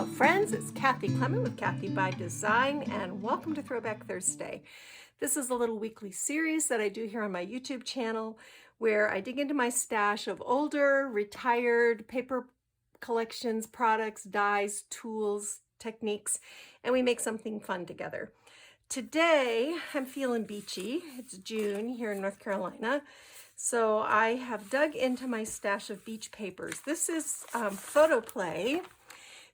Hello friends, it's Kathy Clement with Kathy by Design and welcome to Throwback Thursday. This is a little weekly series that I do here on my YouTube channel where I dig into my stash of older, retired paper collections, products, dies, tools, techniques, and we make something fun together. Today I'm feeling beachy. It's June here in North Carolina. So I have dug into my stash of beach papers. This is Photoplay.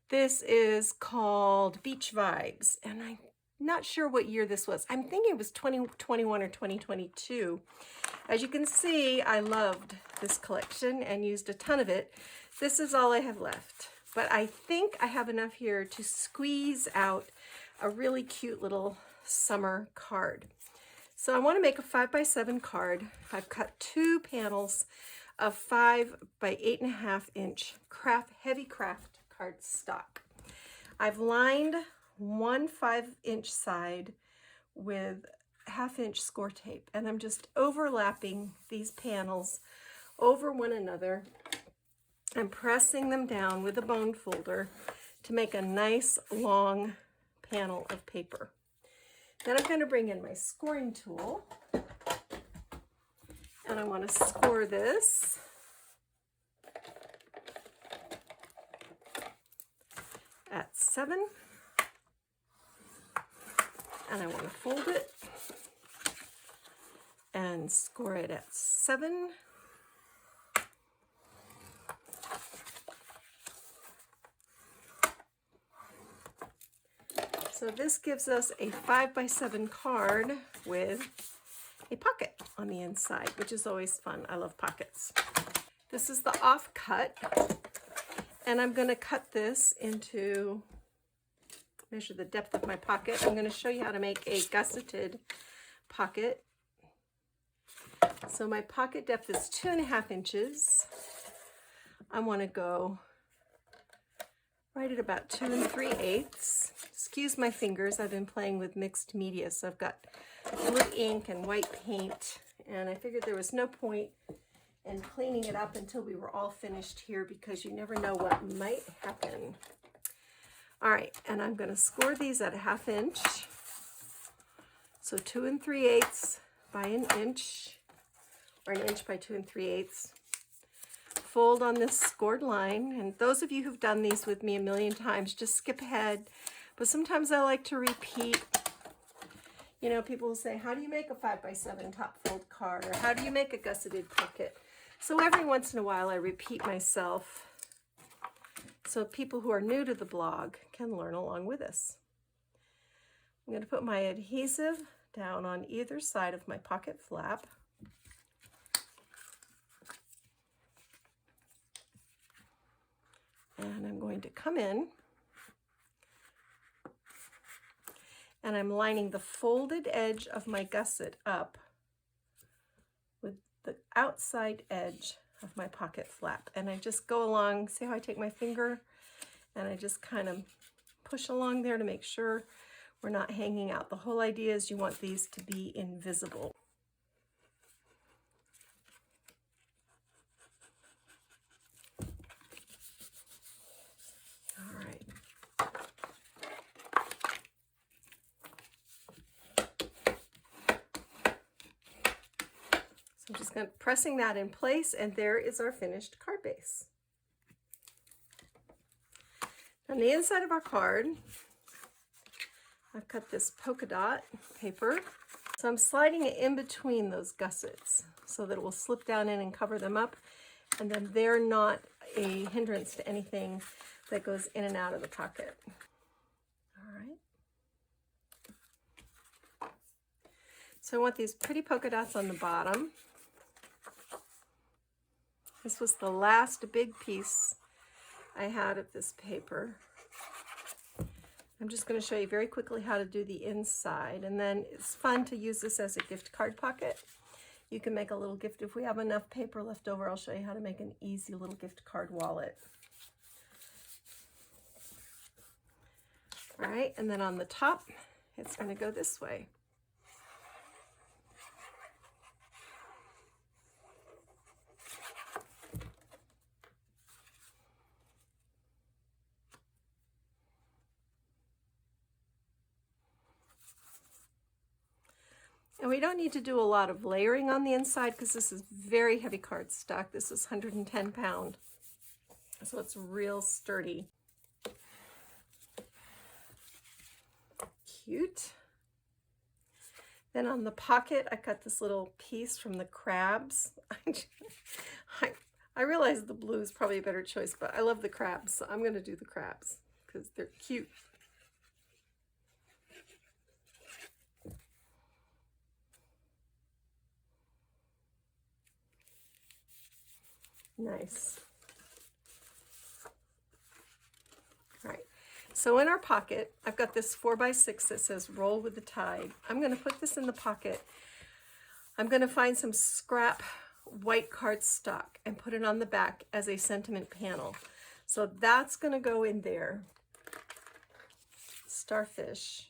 This is called Beach Vibes, and I'm not sure what year this was. I'm thinking it was 2021 or 2022. As you can see, I loved this collection and used a ton of it. This is all I have left, but I think I have enough here to squeeze out a really cute little summer card. So I want to make a 5x7 card. I've cut 2 panels of 5 by 8.5 inch heavy craft cardstock. I've lined one 5-inch side with 1/2 inch score tape, and I'm just overlapping these panels over one another. I'm pressing them down with a bone folder to make a nice long panel of paper. Then I'm going to bring in my scoring tool, and I want to score this. At 7, and I want to fold it and score it at 7. So this gives us a 5x7 card with a pocket on the inside, which is always fun. I love pockets. This is the offcut. And I'm going to cut this into, measure the depth of my pocket. I'm going to show you how to make a gusseted pocket. So my pocket depth is 2.5 inches. I want to go right at about 2 3/8. Excuse my fingers, I've been playing with mixed media, so I've got blue ink and white paint, and I figured there was no point and cleaning it up until we were all finished here because you never know what might happen. All right, and I'm going to score these at 1/2 inch. So 2 3/8 by 1 inch, or 1 inch by 2 3/8. Fold on this scored line, and those of you who've done these with me a million times, just skip ahead. But sometimes I like to repeat. You know, people will say, how do you make a 5x7 top fold card? Or how do you make a gusseted pocket? So every once in a while I repeat myself so people who are new to the blog can learn along with us. I'm going to put my adhesive down on either side of my pocket flap. And I'm going to come in and I'm lining the folded edge of my gusset up with the outside edge of my pocket flap, and I just go along. See how I take my finger and I just kind of push along there to make sure we're not hanging out. The whole idea is you want these to be invisible. All right. So I'm just going to pressing that in place, and there is our finished card base. On the inside of our card, I've cut this polka dot paper. So I'm sliding it in between those gussets so that it will slip down in and cover them up, and then they're not a hindrance to anything that goes in and out of the pocket. All right. So I want these pretty polka dots on the bottom. This was the last big piece I had of this paper. I'm just going to show you very quickly how to do the inside, and then it's fun to use this as a gift card pocket. You can make a little gift. If we have enough paper left over, I'll show you how to make an easy little gift card wallet. All right, and then on the top, it's going to go this way. And we don't need to do a lot of layering on the inside because this is very heavy cardstock. This is 110 pound, so it's real sturdy. Cute. Then on the pocket, I got this little piece from the crabs. I realize the blue is probably a better choice, but I love the crabs, so I'm going to do the crabs because they're cute. Nice. All right. So in our pocket, I've got this 4x6 that says roll with the tide. I'm going to put this in the pocket. I'm going to find some scrap white cardstock and put it on the back as a sentiment panel. So that's going to go in there. Starfish.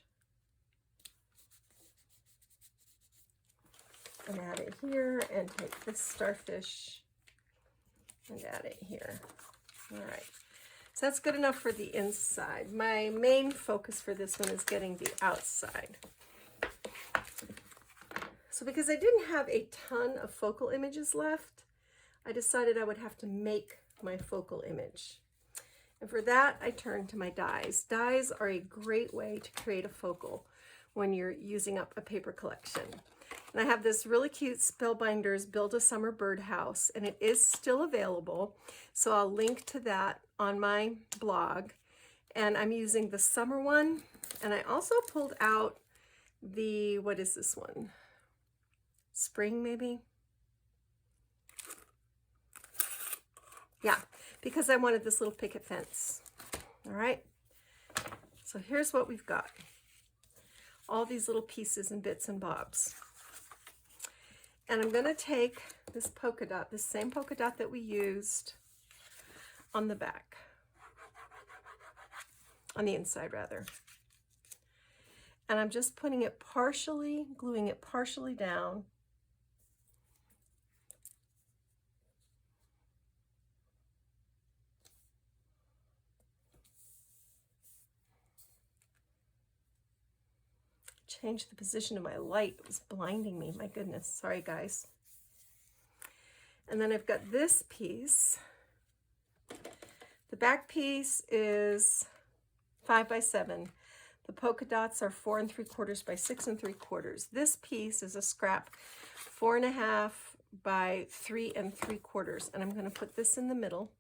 And add it here, and take this starfish and add it here. All right. So that's good enough for the inside. My main focus for this one is getting the outside. So because I didn't have a ton of focal images left, I decided I would have to make my focal image. And for that, I turned to my dies. Dies are a great way to create a focal when you're using up a paper collection. And I have this really cute Spellbinders Build a Summer Birdhouse, and it is still available. So I'll link to that on my blog. And I'm using the summer one. And I also pulled out the, what is this one? Spring, maybe? Yeah, because I wanted this little picket fence. All right. So here's what we've got. All these little pieces and bits and bobs. And I'm going to take this polka dot, the same polka dot that we used on the back, on the inside rather. And I'm just putting it partially, gluing it partially down. Change the position of my light. It was blinding me. My goodness. Sorry, guys. And then I've got this piece. The back piece is 5x7. The polka dots are 4 3/4 by 6 3/4. This piece is a scrap 4.5 by 3 3/4. And I'm going to put this in the middle.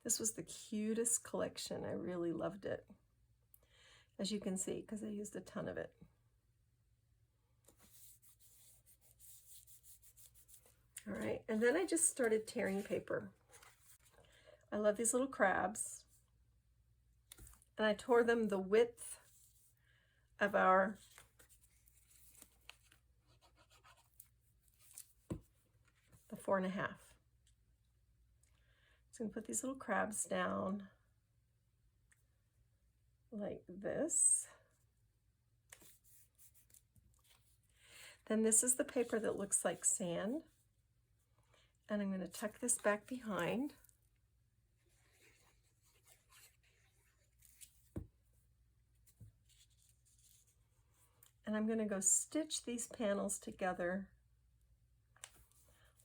This was the cutest collection. I really loved it. As you can see, because I used a ton of it. All right, and then I just started tearing paper. I love these little crabs. And I tore them the width of the 4.5. So I'm going to put these little crabs down like this. Then this is the paper that looks like sand. And I'm going to tuck this back behind. And I'm going to go stitch these panels together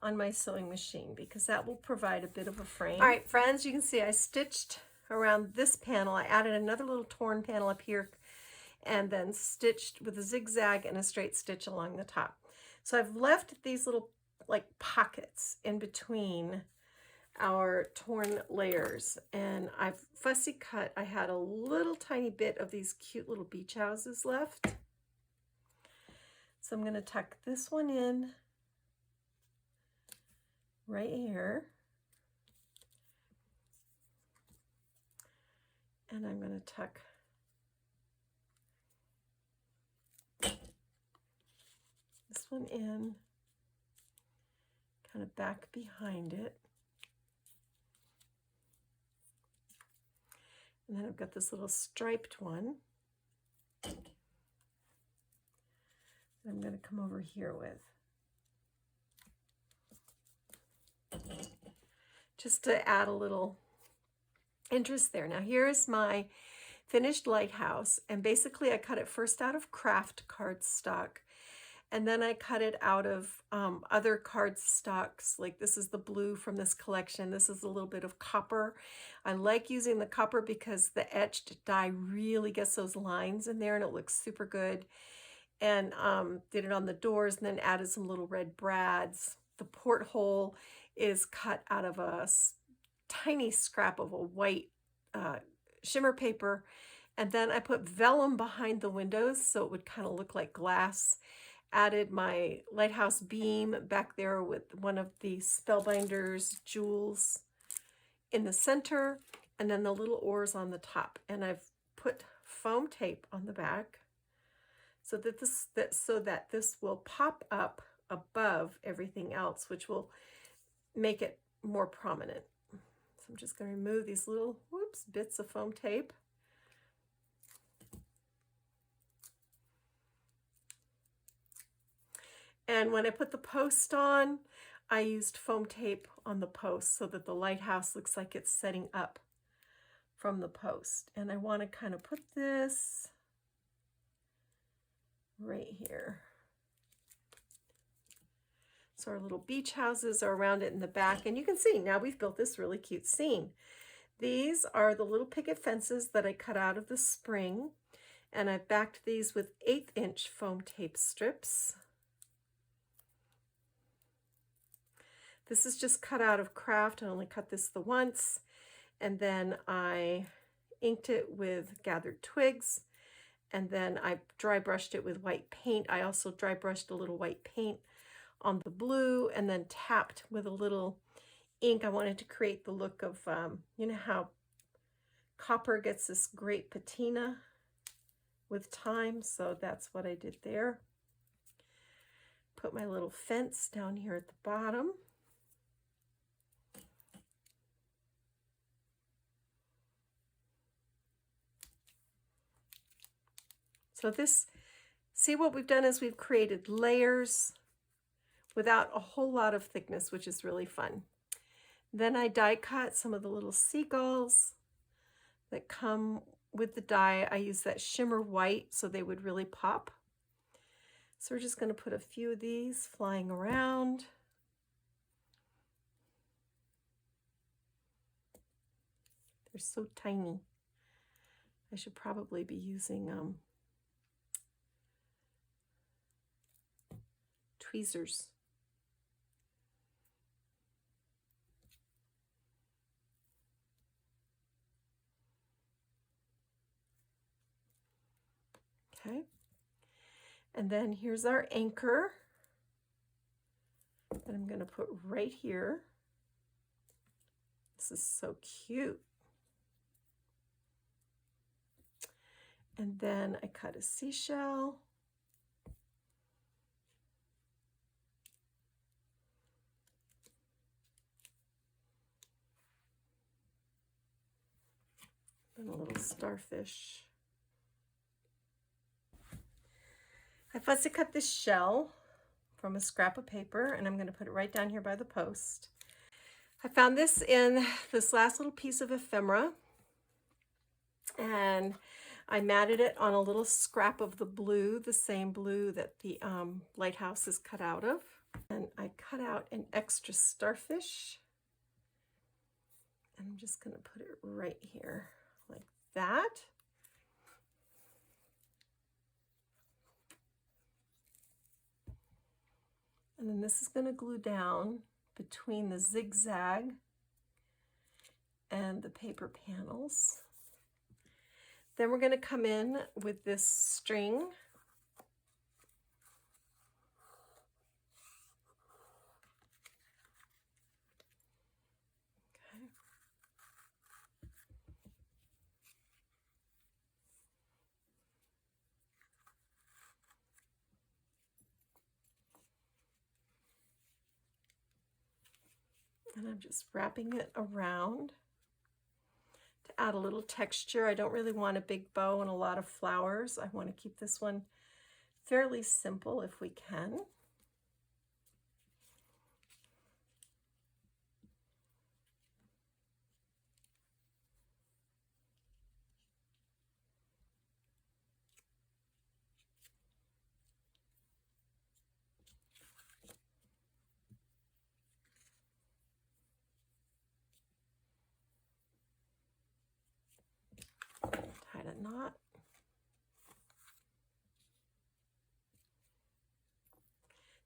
on my sewing machine because that will provide a bit of a frame. All right, friends, you can see I stitched around this panel. I added another little torn panel up here and then stitched with a zigzag and a straight stitch along the top. So I've left these little like pockets in between our torn layers, and I've fussy cut. I had a little tiny bit of these cute little beach houses left. So I'm going to tuck this one in right here. And I'm going to tuck this one in, kind of back behind it. And then I've got this little striped one that I'm going to come over here with. Just to add a little interest there. Now here's my finished lighthouse, and basically I cut it first out of craft cardstock, and then I cut it out of other cardstocks. Like this is the blue from this collection. This is a little bit of copper. I like using the copper because the etched dye really gets those lines in there and it looks super good. And did it on the doors and then added some little red brads. The porthole is cut out of a tiny scrap of a white shimmer paper. And then I put vellum behind the windows so it would kind of look like glass. Added my lighthouse beam back there with one of the Spellbinders jewels in the center, and then the little oars on the top. And I've put foam tape on the back so that this will pop up above everything else, which will make it more prominent. So I'm just going to remove these little bits of foam tape. And when I put the post on, I used foam tape on the post so that the lighthouse looks like it's setting up from the post. And I want to kind of put this right here. So our little beach houses are around it in the back. And you can see now we've built this really cute scene. These are the little picket fences that I cut out of the spring. And I've backed these with 1/8" foam tape strips. This is just cut out of craft. I only cut this the once. And then I inked it with gathered twigs. And then I dry brushed it with white paint. I also dry brushed a little white paint on the blue and then tapped with a little ink. I wanted to create the look of, you know how copper gets this great patina with time. So that's what I did there. Put my little fence down here at the bottom. So this, see what we've done is we've created layers without a whole lot of thickness, which is really fun. Then I die cut some of the little seagulls that come with the die. I use that shimmer white so they would really pop. So we're just going to put a few of these flying around. They're so tiny. I should probably be using tweezers. Okay. And then here's our anchor that I'm going to put right here. This is so cute. And then I cut a seashell. And a little starfish. I fussy cut this shell from a scrap of paper, and I'm going to put it right down here by the post. I found this in this last little piece of ephemera, and I matted it on a little scrap of the blue, the same blue that the lighthouse is cut out of. And I cut out an extra starfish, and I'm just going to put it right here like that. And then this is going to glue down between the zigzag and the paper panels. Then we're going to come in with this string. Okay. And I'm just wrapping it around to add a little texture. I don't really want a big bow and a lot of flowers. I want to keep this one fairly simple if we can. that.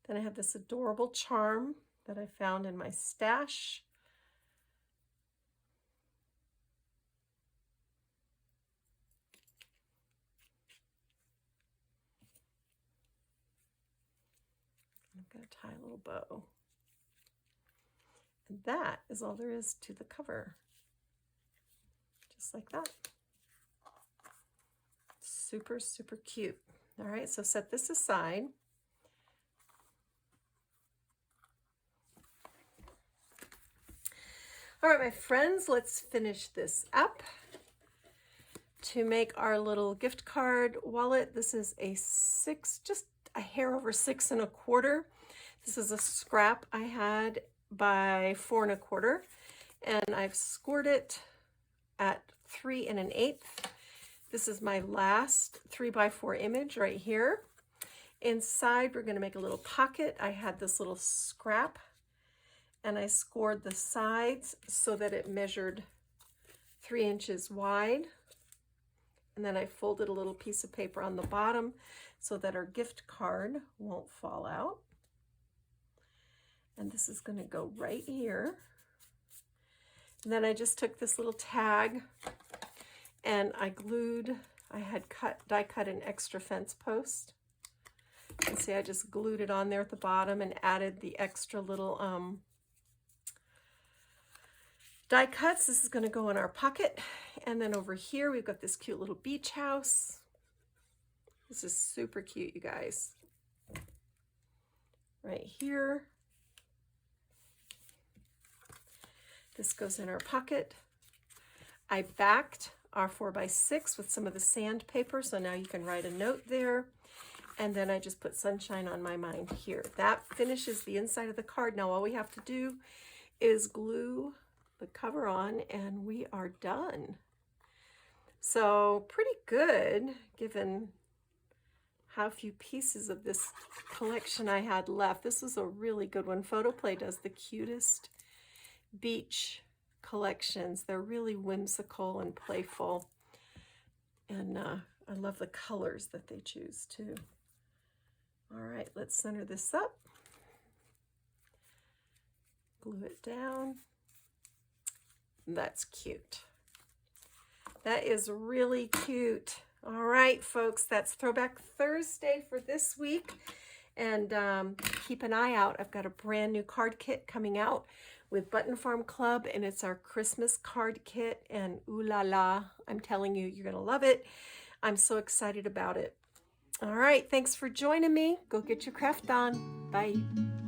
Then I have this adorable charm that I found in my stash. I'm going to tie a little bow. And that is all there is to the cover. Just like that. Super, super cute. All right, so set this aside. All right, my friends, let's finish this up. To make our little gift card wallet, this is a 6, just a hair over 6 1/4. This is a scrap I had by 4 1/4, and I've scored it at 3 1/8. This is my last 3x4 image right here. Inside, we're going to make a little pocket. I had this little scrap, and I scored the sides so that it measured 3 inches wide. And then I folded a little piece of paper on the bottom so that our gift card won't fall out. And this is going to go right here. And then I just took this little tag and I had die cut an extra fence post. You can see I just glued it on there at the bottom and added the extra little die cuts. This is going to go in our pocket. And then over here, we've got this cute little beach house. This is super cute, you guys. Right here. This goes in our pocket. I backed our 4x6 with some of the sandpaper, so now you can write a note there. And then I just put sunshine on my mind here. That finishes the inside of the card. Now all we have to do is glue the cover on and we are done. So pretty good given how few pieces of this collection I had left. This is a really good one. Photoplay does the cutest beach collections. They're really whimsical and playful. And I love the colors that they choose too. All right, let's center this up. Glue it down. That's cute. That is really cute. All right, folks, that's Throwback Thursday for this week. And keep an eye out. I've got a brand new card kit coming out with Button Farm Club, and it's our Christmas card kit. And ooh la la, I'm telling you, you're going to love it. I'm so excited about it. All right, thanks for joining me. Go get your craft on. Bye.